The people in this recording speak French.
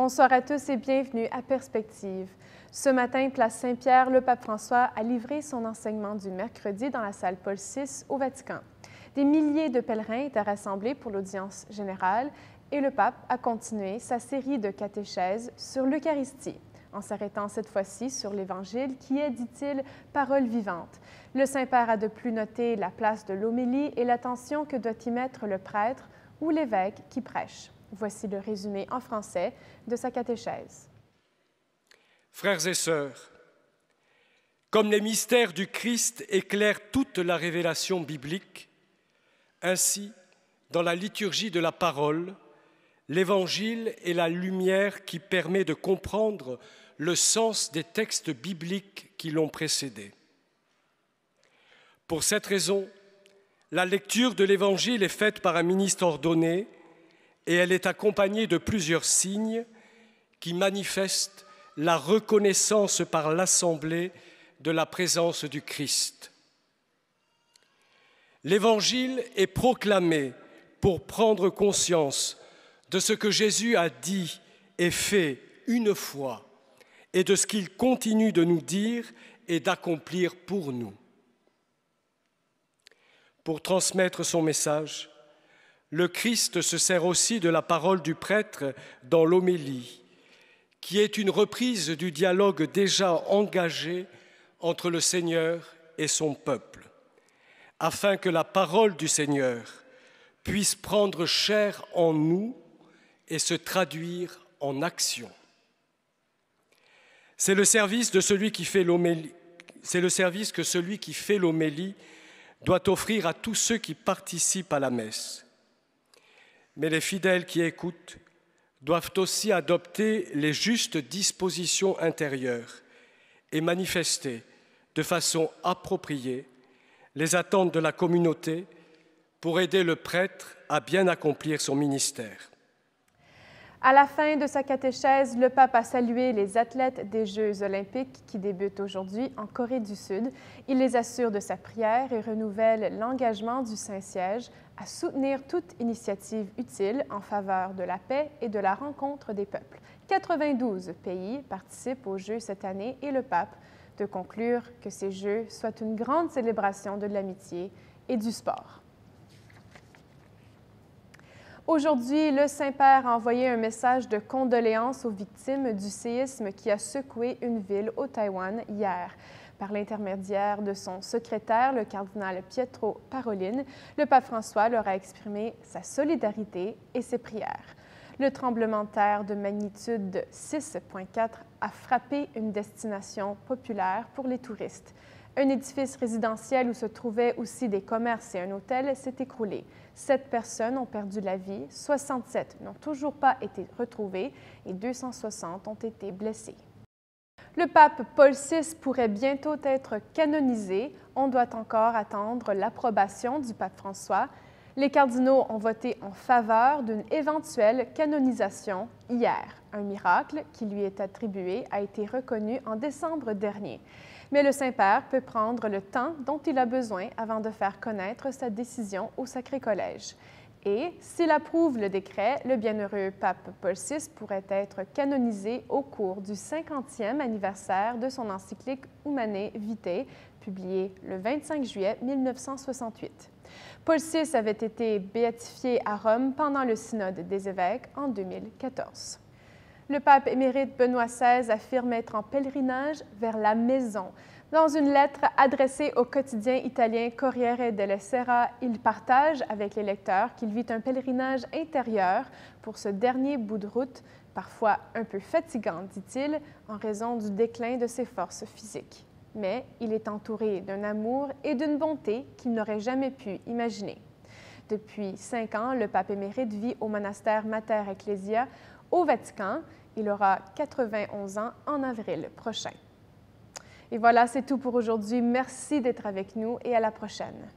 Bonsoir à tous et bienvenue à Perspective. Ce matin, place Saint-Pierre, le pape François a livré son enseignement du mercredi dans la salle Paul VI au Vatican. Des milliers de pèlerins étaient rassemblés pour l'audience générale et le pape a continué sa série de catéchèses sur l'Eucharistie, en s'arrêtant cette fois-ci sur l'Évangile qui est, dit-il, parole vivante. Le Saint-Père a de plus noté la place de l'homélie et l'attention que doit y mettre le prêtre ou l'évêque qui prêche. Voici le résumé en français de sa catéchèse. Frères et sœurs, comme les mystères du Christ éclairent toute la révélation biblique, ainsi, dans la liturgie de la parole, l'Évangile est la lumière qui permet de comprendre le sens des textes bibliques qui l'ont précédé. Pour cette raison, la lecture de l'Évangile est faite par un ministre ordonné et elle est accompagnée de plusieurs signes qui manifestent la reconnaissance par l'Assemblée de la présence du Christ. L'Évangile est proclamé pour prendre conscience de ce que Jésus a dit et fait une fois et de ce qu'il continue de nous dire et d'accomplir pour nous. Pour transmettre son message, le Christ se sert aussi de la parole du prêtre dans l'homélie, qui est une reprise du dialogue déjà engagé entre le Seigneur et son peuple, afin que la parole du Seigneur puisse prendre chair en nous et se traduire en action. C'est le service que celui qui fait l'homélie doit offrir à tous ceux qui participent à la messe. Mais les fidèles qui écoutent doivent aussi adopter les justes dispositions intérieures et manifester de façon appropriée les attentes de la communauté pour aider le prêtre à bien accomplir son ministère. À la fin de sa catéchèse, le pape a salué les athlètes des Jeux olympiques qui débutent aujourd'hui en Corée du Sud. Il les assure de sa prière et renouvelle l'engagement du Saint-Siège à soutenir toute initiative utile en faveur de la paix et de la rencontre des peuples. 92 pays participent aux Jeux cette année et le pape de conclure que ces Jeux soient une grande célébration de l'amitié et du sport. Aujourd'hui, le Saint-Père a envoyé un message de condoléances aux victimes du séisme qui a secoué une ville au Taïwan hier. Par l'intermédiaire de son secrétaire, le cardinal Pietro Parolin, le pape François leur a exprimé sa solidarité et ses prières. Le tremblement de terre de magnitude 6,4 a frappé une destination populaire pour les touristes. Un édifice résidentiel où se trouvaient aussi des commerces et un hôtel s'est écroulé. 7 personnes ont perdu la vie, 67 n'ont toujours pas été retrouvées et 260 ont été blessés. Le pape Paul VI pourrait bientôt être canonisé. On doit encore attendre l'approbation du pape François. Les cardinaux ont voté en faveur d'une éventuelle canonisation hier. Un miracle qui lui est attribué a été reconnu en décembre dernier. Mais le Saint-Père peut prendre le temps dont il a besoin avant de faire connaître sa décision au Sacré Collège. Et s'il approuve le décret, le bienheureux pape Paul VI pourrait être canonisé au cours du 50e anniversaire de son encyclique Humanae Vitae, publiée le 25 juillet 1968. Paul VI avait été béatifié à Rome pendant le synode des évêques en 2014. Le pape émérite Benoît XVI affirme être en pèlerinage vers la maison. Dans une lettre adressée au quotidien italien Corriere della Sera, il partage avec les lecteurs qu'il vit un pèlerinage intérieur pour ce dernier bout de route, parfois un peu fatigant, dit-il, en raison du déclin de ses forces physiques. Mais il est entouré d'un amour et d'une bonté qu'il n'aurait jamais pu imaginer. Depuis 5 ans, le pape émérite vit au monastère Mater Ecclesia au Vatican. Il aura 91 ans en avril prochain. Et voilà, c'est tout pour aujourd'hui. Merci d'être avec nous et à la prochaine.